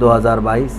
2022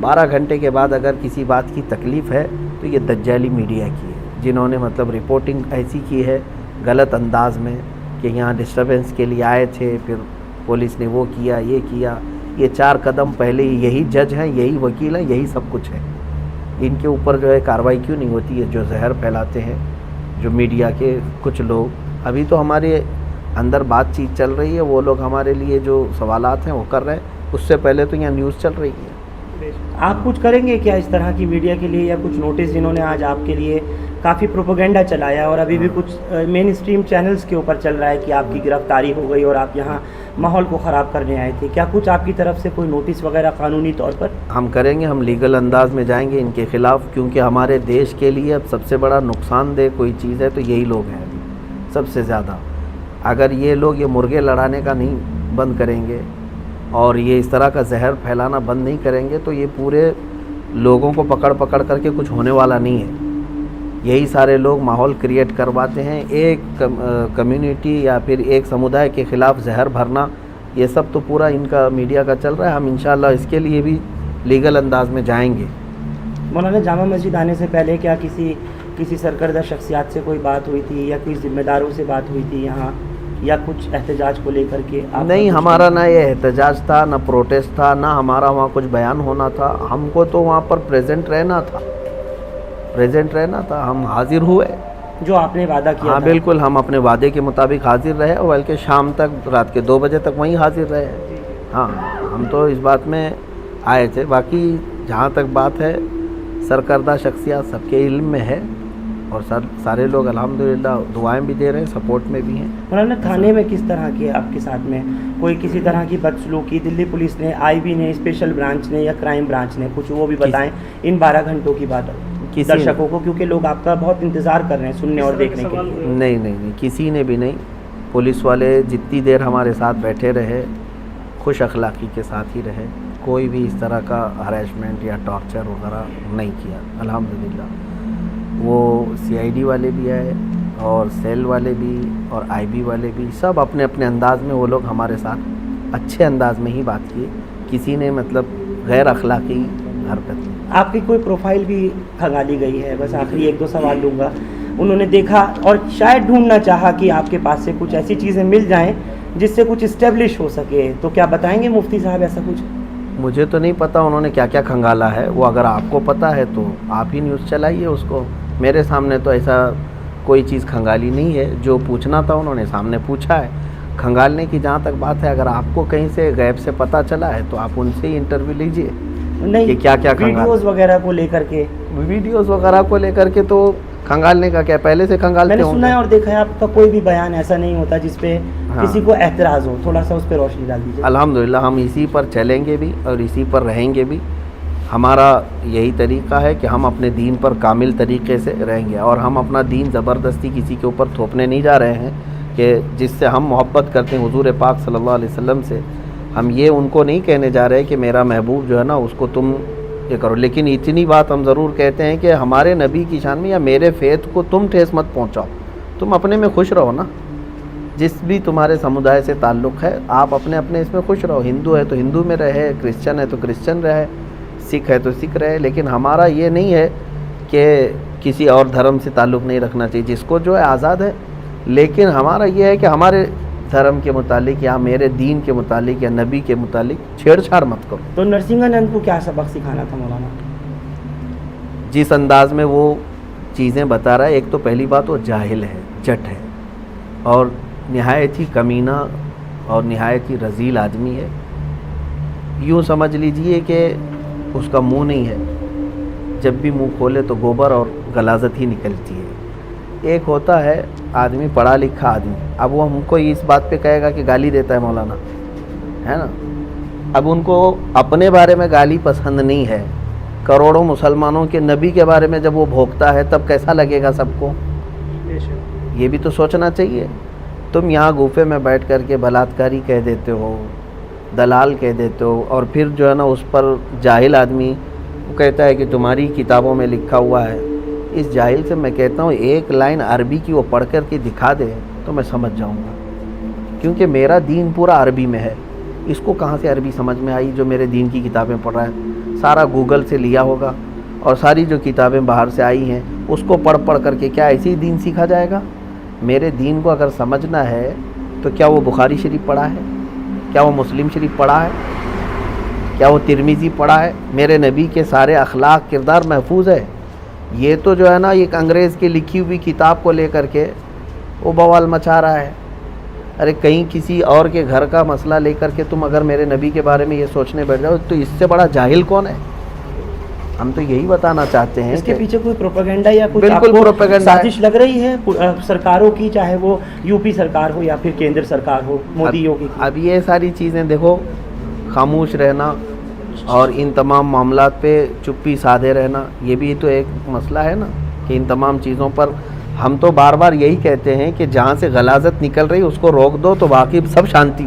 12 گھنٹے کے بعد اگر کسی بات کی تکلیف ہے تو یہ دجالی میڈیا کی ہے، جنہوں نے مطلب رپورٹنگ ایسی کی ہے غلط انداز میں کہ یہاں ڈسٹربنس کے لیے آئے تھے، پھر پولیس نے وہ کیا یہ کیا۔ یہ 4 قدم پہلے یہی جج ہیں، یہی وکیل ہیں، یہی سب کچھ ہے۔ ان کے اوپر جو ہے کارروائی کیوں نہیں ہوتی ہے جو زہر پھیلاتے ہیں جو میڈیا کے کچھ لوگ؟ ابھی تو ہمارے اندر بات چیت چل رہی ہے، وہ لوگ ہمارے لیے جو سوالات ہیں وہ کر رہے ہیں، اس سے پہلے تو یہاں نیوز چل رہی ہے۔ آپ کچھ کریں گے کیا اس طرح کی میڈیا کے لیے، یا کچھ نوٹس جنہوں نے آج آپ کے لیے کافی پروپیگنڈا چلایا اور ابھی بھی کچھ مین اسٹریم چینلز کے اوپر چل رہا ہے کہ آپ کی گرفتاری ہو گئی اور آپ یہاں ماحول کو خراب کرنے آئے تھے، کیا کچھ آپ کی طرف سے کوئی نوٹس وغیرہ قانونی طور پر؟ ہم کریں گے، ہم لیگل انداز میں جائیں گے ان کے خلاف، کیونکہ ہمارے دیش کے لیے اب سب سے بڑا نقصان دہ کوئی چیز ہے تو یہی لوگ ہیں سب سے زیادہ۔ اگر یہ لوگ یہ مرغے لڑانے کا نہیں بند کریں گے اور یہ اس طرح کا زہر پھیلانا بند نہیں کریں گے تو یہ پورے لوگوں کو پکڑ کر کے کچھ ہونے والا نہیں ہے۔ یہی سارے لوگ ماحول کریٹ کرواتے ہیں، ایک کمیونٹی یا پھر ایک سمودائے کے خلاف زہر بھرنا، یہ سب تو پورا ان کا میڈیا کا چل رہا ہے۔ ہم انشاءاللہ اس کے لیے بھی لیگل انداز میں جائیں گے۔ مولانا، جامع مسجد آنے سے پہلے کیا کسی سرکردہ شخصیات سے کوئی بات ہوئی تھی یا کوئی ذمہ داروں سے بات ہوئی تھی یہاں، یا کچھ احتجاج کو لے کر کے؟ نہیں، ہمارا نہ یہ احتجاج تھا، نہ پروٹیسٹ تھا، نہ ہمارا وہاں کچھ بیان ہونا تھا۔ ہم کو تو وہاں پر پریزنٹ رہنا تھا، ہم حاضر ہوئے جو آپ نے وعدہ کیا؟ ہاں بالکل، ہم اپنے وعدے کے مطابق حاضر رہے اور بلکہ شام تک، رات کے 2 بجے تک وہیں حاضر رہے۔ ہاں، ہم تو اس بات میں آئے تھے۔ باقی جہاں تک بات ہے سرکردہ شخصیات سب کے علم میں ہے اور سارے لوگ الحمدللہ دعائیں بھی دے رہے ہیں، سپورٹ میں بھی ہیں۔ مولانا، تھانے میں کس طرح کے آپ کے ساتھ میں کوئی کسی طرح کی بدسلوکی دلی پولیس نے، آئی بی نے، اسپیشل برانچ نے یا کرائم برانچ نے، کچھ وہ بھی بتائیں ان 12 گھنٹوں کی بات درشکوں کو، کیونکہ لوگ آپ کا بہت انتظار کر رہے ہیں سننے اور دیکھنے کے لیے۔ نہیں، کسی نے بھی نہیں۔ پولیس والے جتنی دیر ہمارے ساتھ بیٹھے رہے خوش اخلاقی کے ساتھ ہی رہے، کوئی بھی اس طرح کا ہریسمنٹ یا ٹارچر وغیرہ نہیں کیا الحمدللہ۔ وہ CID والے بھی آئے اور سیل والے بھی اور IB والے بھی، سب اپنے اپنے انداز میں وہ لوگ ہمارے ساتھ اچھے انداز میں ہی بات کیے، کسی نے مطلب غیر اخلاقی حرکت نہیں۔ آپ کی کوئی پروفائل بھی کھنگالی گئی ہے؟ بس آخری 1-2 سوال لوں گا۔ انہوں نے دیکھا اور شاید ڈھونڈنا چاہا کہ آپ کے پاس سے کچھ ایسی چیزیں مل جائیں جس سے کچھ اسٹیبلش ہو سکے، تو کیا بتائیں گے مفتی صاحب ایسا کچھ؟ مجھے تو نہیں پتہ انہوں نے کیا کیا کھنگالا ہے، وہ اگر آپ کو پتہ ہے تو آپ ہی نیوز چلائیے اس کو۔ میرے سامنے تو ایسا کوئی چیز کھنگالی نہیں ہے، جو پوچھنا تھا انہوں نے سامنے پوچھا ہے۔ کھنگالنے کی جہاں تک بات ہے، اگر آپ کو کہیں سے غیب سے پتہ چلا ہے تو آپ ان سے ہی انٹرویو لیجئے نہیں، کہ کیا ویڈیوز وغیرہ کو لے کر کے؟ ویڈیوز وغیرہ کو لے کر کے تو کھنگالنے کا کیا، پہلے سے کھنگالتے میں نے ہوں سنا ہے اور دیکھا ہے آپ کا کوئی بھی بیان ایسا نہیں ہوتا جس پہ کسی کو اعتراض ہو، تھوڑا سا اس پہ روشنی ڈال دیجیے۔ الحمدللہ ہم اسی پر چلیں گے بھی اور اسی پر رہیں گے بھی۔ ہمارا یہی طریقہ ہے کہ ہم اپنے دین پر کامل طریقے سے رہیں گے، اور ہم اپنا دین زبردستی کسی کے اوپر تھوپنے نہیں جا رہے ہیں کہ جس سے ہم محبت کرتے ہیں حضور پاک صلی اللہ علیہ وسلم سے، ہم یہ ان کو نہیں کہنے جا رہے کہ میرا محبوب جو ہے نا اس کو تم یہ کرو، لیکن اتنی بات ہم ضرور کہتے ہیں کہ ہمارے نبی کی شان میں یا میرے فیت کو تم ٹھیس مت پہنچاؤ، تم اپنے میں خوش رہو نا، جس بھی تمہارے سمودائے سے تعلق ہے آپ اپنے اپنے اس میں خوش رہو، ہندو ہے تو ہندو میں رہے، کرسچن ہے تو کرسچن رہے، سکھ ہے تو سکھ رہے، لیکن ہمارا یہ نہیں ہے کہ کسی اور دھرم سے تعلق نہیں رکھنا چاہیے، جس کو جو ہے آزاد ہے، لیکن ہمارا یہ ہے کہ ہمارے دھرم کے متعلق یا میرے دین کے متعلق یا نبی کے متعلق چھیڑ چھاڑ مت کرو۔ تو نرسنگھانند کو کیا سبق سکھانا تھا مولانا؟ جس انداز میں وہ چیزیں بتا رہا ہے، ایک تو پہلی بات وہ جاہل ہے، جٹ ہے اور نہایت ہی کمینہ اور نہایت ہی رذیل آدمی ہے۔ یوں سمجھ لیجئے کہ اس کا منہ نہیں ہے، جب بھی منہ کھولے تو گوبر اور غلاظت ہی نکلتی ہے۔ ایک ہوتا ہے آدمی پڑھا لکھا آدمی، اب وہ ہم کو اس بات پہ کہے گا کہ گالی دیتا ہے مولانا، ہے نا، اب ان کو اپنے بارے میں گالی پسند نہیں ہے، کروڑوں مسلمانوں کے نبی کے بارے میں جب وہ بھوکتا ہے تب کیسا لگے گا سب کو، یہ بھی تو سوچنا چاہیے۔ تم یہاں گوفے میں بیٹھ کر کے بلاتکاری کہہ دیتے ہو، دلال کہہ دیتے ہو، اور پھر جو ہے نا اس پر جاہل آدمی وہ کہتا ہے کہ تمہاری کتابوں میں لکھا ہوا ہے۔ اس جاہل سے میں کہتا ہوں ایک لائن عربی کی وہ پڑھ کر کے دکھا دے تو میں سمجھ جاؤں گا، کیونکہ میرا دین پورا عربی میں ہے، اس کو کہاں سے عربی سمجھ میں آئی جو میرے دین کی کتابیں پڑھ رہا ہے؟ سارا گوگل سے لیا ہوگا، اور ساری جو کتابیں باہر سے آئی ہیں اس کو پڑھ کر کے کیا ایسے ہی دین سیکھا جائے گا؟ میرے دین کو اگر سمجھنا ہے تو کیا وہ بخاری شریف پڑھا ہے؟ کیا وہ مسلم شریف پڑھا ہے؟ کیا وہ ترمذی پڑھا ہے؟ میرے نبی کے سارے اخلاق کردار محفوظ ہے؟ یہ تو جو ہے نا ایک انگریز کی لکھی ہوئی کتاب کو لے کر کے وہ بوال مچا رہا ہے۔ ارے کہیں کسی اور کے گھر کا مسئلہ لے کر کے تم اگر میرے نبی کے بارے میں یہ سوچنے بیٹھ جاؤ تو اس سے بڑا جاہل کون ہے؟ ہم تو یہی بتانا چاہتے ہیں اس کے پیچھے کوئی پروپیگنڈا یا کچھ بالکل پروپیگنڈا سازش لگ رہی ہے سرکاروں کی، چاہے وہ یو پی سرکار ہو یا پھر کیندر سرکار ہو، مودی یوگی کی؟ اب یہ ساری چیزیں دیکھو، خاموش رہنا اور ان تمام معاملات پہ چپی سادھے رہنا، یہ بھی تو ایک مسئلہ ہے نا کہ ان تمام چیزوں پر ہم تو بار بار یہی کہتے ہیں کہ جہاں سے غلاظت نکل رہی اس کو روک دو تو باقی سب شانتی۔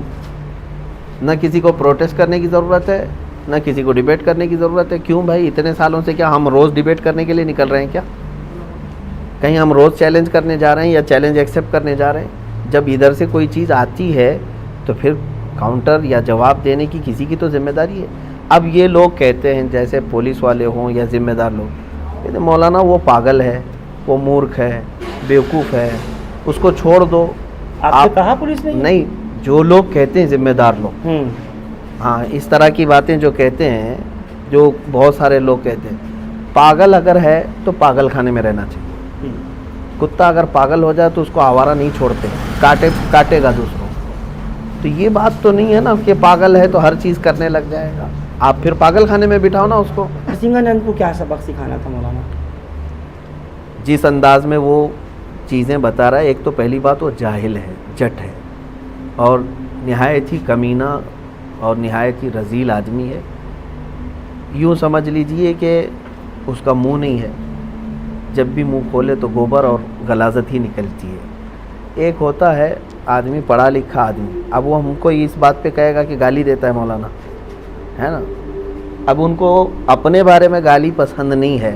نہ کسی کو پروٹیسٹ کرنے کی ضرورت ہے، نہ کسی کو ڈیبیٹ کرنے کی ضرورت ہے۔ کیوں بھائی؟ اتنے سالوں سے کیا ہم روز ڈیبیٹ کرنے کے لیے نکل رہے ہیں کیا؟ کہیں ہم روز چیلنج کرنے جا رہے ہیں یا چیلنج ایکسیپٹ کرنے جا رہے ہیں؟ جب ادھر سے کوئی چیز آتی ہے تو پھر کاؤنٹر یا جواب دینے کی کسی کی تو ذمہ داری ہے۔ اب یہ لوگ کہتے ہیں جیسے پولیس والے ہوں یا ذمہ دار لوگ، کہتے ہیں مولانا وہ پاگل ہے، وہ مورکھ ہے، بیوقوف ہے، اس کو چھوڑ دو۔ آپ نے کہا پولیس نے؟ نہیں، جو لوگ کہتے ہیں ذمہ دار لوگ، ہاں اس طرح کی باتیں جو کہتے ہیں، جو بہت سارے لوگ کہتے ہیں، پاگل اگر ہے تو پاگل خانے میں رہنا چاہیے۔ کتا اگر پاگل ہو جائے تو اس کو آوارہ نہیں چھوڑتے، کاٹے گا دوسروں۔ تو یہ بات تو نہیں ہے نا کہ پاگل ہے تو ہر چیز کرنے لگ جائے گا، آپ پھر پاگل خانے میں بٹھاؤ نا اس کو۔ نرسنگھانند کو کیا سبق سکھانا تھا مولانا؟ جس انداز میں وہ چیزیں بتا رہا ہے، ایک تو پہلی بات وہ جاہل ہے، جٹ ہے، اور نہایت ہی کمینہ اور نہایت ہی رذیل آدمی ہے۔ یوں سمجھ لیجئے کہ اس کا منہ نہیں ہے، جب بھی منہ کھولے تو گوبر اور غلاظت ہی نکلتی ہے۔ ایک ہوتا ہے آدمی پڑھا لکھا آدمی، اب وہ ہم کو اس بات پہ کہے گا کہ گالی دیتا ہے مولانا، ہے نا؟ اب ان کو اپنے بارے میں گالی پسند نہیں ہے،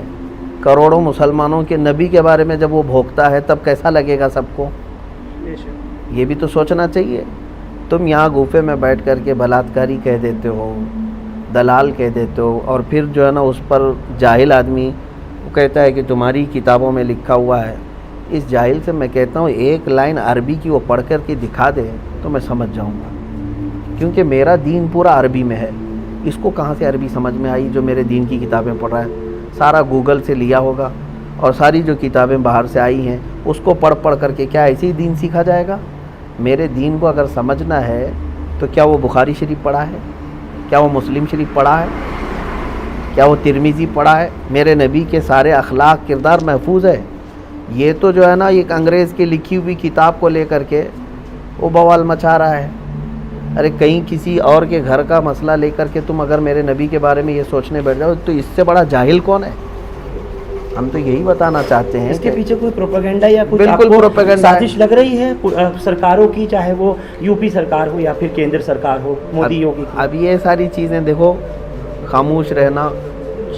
کروڑوں مسلمانوں کے نبی کے بارے میں جب وہ بھوکتا ہے تب کیسا لگے گا سب کو؟ یہ بھی تو سوچنا چاہیے۔ تم یہاں گوفے میں بیٹھ کر کے بلاتکاری کہہ دیتے ہو، دلال کہہ دیتے ہو، اور پھر جو ہے نا اس پر جاہل آدمی وہ کہتا ہے کہ تمہاری کتابوں میں لکھا ہوا ہے۔ اس جاہل سے میں کہتا ہوں ایک لائن عربی کی وہ پڑھ کر کے دکھا دے تو میں سمجھ جاؤں گا، کیونکہ میرا دین پورا عربی میں ہے۔ اس کو کہاں سے عربی سمجھ میں آئی جو میرے دین کی کتابیں پڑھ رہا ہے؟ سارا گوگل سے لیا ہوگا، اور ساری جو کتابیں باہر سے آئی ہیں اس کو پڑھ کر کے کیا ایسے ہی دین سیکھا جائے گا؟ میرے دین کو اگر سمجھنا ہے تو کیا وہ بخاری شریف پڑھا ہے؟ کیا وہ مسلم شریف پڑھا ہے؟ کیا وہ ترمذی پڑھا ہے؟ میرے نبی کے سارے اخلاق کردار محفوظ ہے؟ یہ تو جو ہے نا ایک انگریز کی لکھی ہوئی کتاب کو لے کر کے وہ بوال مچا رہا ہے۔ ارے کہیں کسی اور کے گھر کا مسئلہ لے کر کے تم اگر میرے نبی کے بارے میں یہ سوچنے بیٹھ جاؤ تو اس سے بڑا جاہل کون ہے؟ ہم تو یہی بتانا چاہتے ہیں۔ اس کے پیچھے کوئی پروپیگنڈا یا کچھ بالکل پروپیگنڈا سازش لگ رہی ہے سرکاروں کی، چاہے وہ یو پی سرکار ہو یا پھر کیندر سرکار ہو، مودی یوگی کی؟ اب یہ ساری چیزیں دیکھو، خاموش رہنا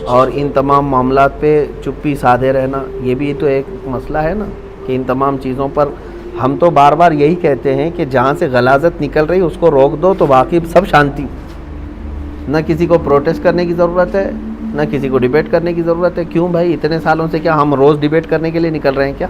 اور ان تمام معاملات پہ چپی سادھے رہنا، یہ بھی تو ایک مسئلہ ہے نا کہ ان تمام چیزوں پر ہم تو بار بار یہی کہتے ہیں کہ جہاں سے غلاظت نکل رہی اس کو روک دو تو باقی سب شانتی۔ نہ کسی کو پروٹیسٹ کرنے کی ضرورت ہے، نہ کسی کو ڈیبیٹ کرنے کی ضرورت ہے۔ کیوں بھائی؟ اتنے سالوں سے کیا ہم روز ڈیبیٹ کرنے کے لیے نکل رہے ہیں کیا؟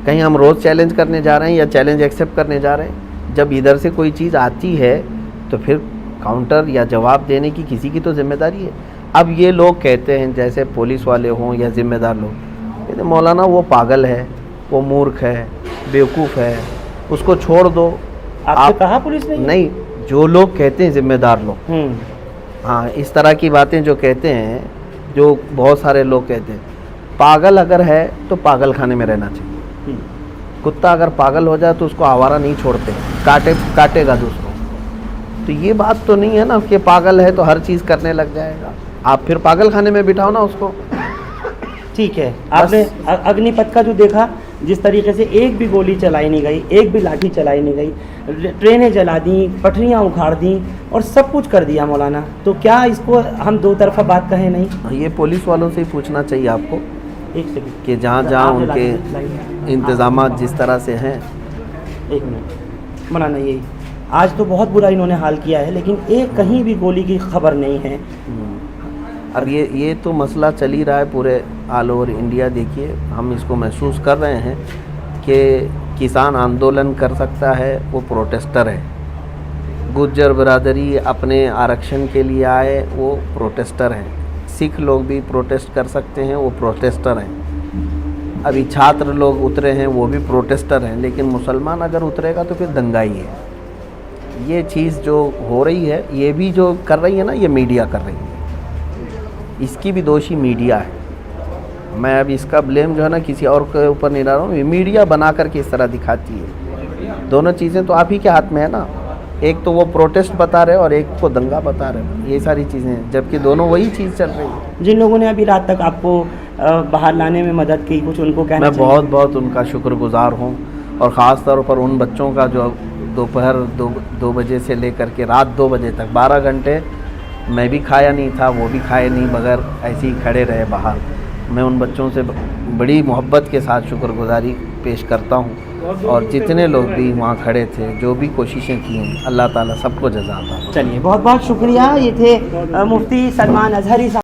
کہیں ہم روز چیلنج کرنے جا رہے ہیں یا چیلنج ایکسیپٹ کرنے جا رہے ہیں؟ جب ادھر سے کوئی چیز آتی ہے تو پھر کاؤنٹر یا جواب دینے کی کسی کی تو ذمہ داری ہے۔ اب یہ لوگ کہتے ہیں جیسے پولیس والے ہوں یا ذمہ دار لوگ، کہتے ہیں مولانا وہ پاگل ہے، وہ مورکھ ہے، بیوقوف ہے، اس کو چھوڑ دو۔ آپ نے کہا پولیس نے؟ نہیں، جو لوگ کہتے ہیں ذمہ دار لوگ، ہاں اس طرح کی باتیں جو کہتے ہیں، جو بہت سارے لوگ کہتے ہیں، پاگل اگر ہے تو پاگل خانے میں رہنا چاہیے۔ کتا اگر پاگل ہو جائے تو اس کو آوارہ نہیں چھوڑتے، کاٹے گا دوسروں۔ تو یہ بات تو نہیں ہے نا کہ پاگل ہے تو ہر چیز کرنے لگ جائے گا، آپ پھر پاگل خانے میں بٹھاؤ نا اس کو۔ ٹھیک ہے، آپ نے اگنی پتھ کا جو دیکھا، جس طریقے سے ایک بھی گولی چلائی نہیں گئی، ایک بھی لاٹھی چلائی نہیں گئی، ٹرینیں جلا دیں، پٹریاں اکھاڑ دیں اور سب کچھ کر دیا مولانا، تو کیا اس کو ہم دو طرفہ بات کہیں نہیں؟ یہ پولیس والوں سے ہی پوچھنا چاہیے آپ کو ایک سیکنڈ کہ جہاں جہاں ان کے انتظامات جس طرح سے ہیں۔ ایک منٹ مولانا، یہی آج تو بہت برا انہوں نے حال کیا ہے، لیکن ایک کہیں بھی گولی کی خبر نہیں ہے، اب یہ تو مسئلہ چل ہی رہا ہے پورے آل اوور انڈیا. دیکھیے ہم اس کو محسوس کر رہے ہیں کہ کسان آندولن کر سکتا ہے, وہ پروٹیسٹر ہے. گجر برادری اپنے آرکشن کے لیے آئے, وہ پروٹیسٹر ہیں. سکھ لوگ بھی پروٹیسٹ کر سکتے ہیں, وہ پروٹیسٹر ہیں. ابھی چھاتر لوگ اترے ہیں, وہ بھی پروٹیسٹر ہیں. لیکن مسلمان اگر اترے گا تو پھر دنگائی ہے. یہ چیز جو ہو رہی ہے, یہ بھی جو کر رہی ہے نا, یہ میڈیا کر رہی ہے. اس کی بھی دوشی میڈیا ہے. میں اب اس کا بلیم جو ہے نا کسی اور کے اوپر نہیں ڈال رہا ہوں, یہ میڈیا بنا کر کے اس طرح دکھاتی ہے. دونوں چیزیں تو آپ ہی کے ہاتھ میں ہے نا. ایک تو وہ پروٹیسٹ بتا رہے اور ایک کو دنگا بتا رہے. یہ ساری چیزیں ہیں, جبکہ دونوں وہی چیز چل رہی ہے. جن لوگوں نے ابھی رات تک آپ کو باہر لانے میں مدد کی, کچھ ان کو کہنا میں بہت بہت ان کا شکر گزار ہوں, اور خاص طور پر ان بچوں کا جو دوپہر 2 بجے سے لے کر کے رات 2 بجے تک 12 گھنٹے میں بھی کھایا نہیں تھا, وہ بھی کھائے نہیں, بغیر ایسے ہی کھڑے رہے باہر. میں ان بچوں سے بڑی محبت کے ساتھ شکر گزاری پیش کرتا ہوں. اور جتنے لوگ بھی وہاں کھڑے تھے, جو بھی کوششیں کی ہیں, اللہ تعالیٰ سب کو جزا عطا فرمائے. چلیے بہت بہت شکریہ. یہ تھے مفتی سلمان اظہری صاحب.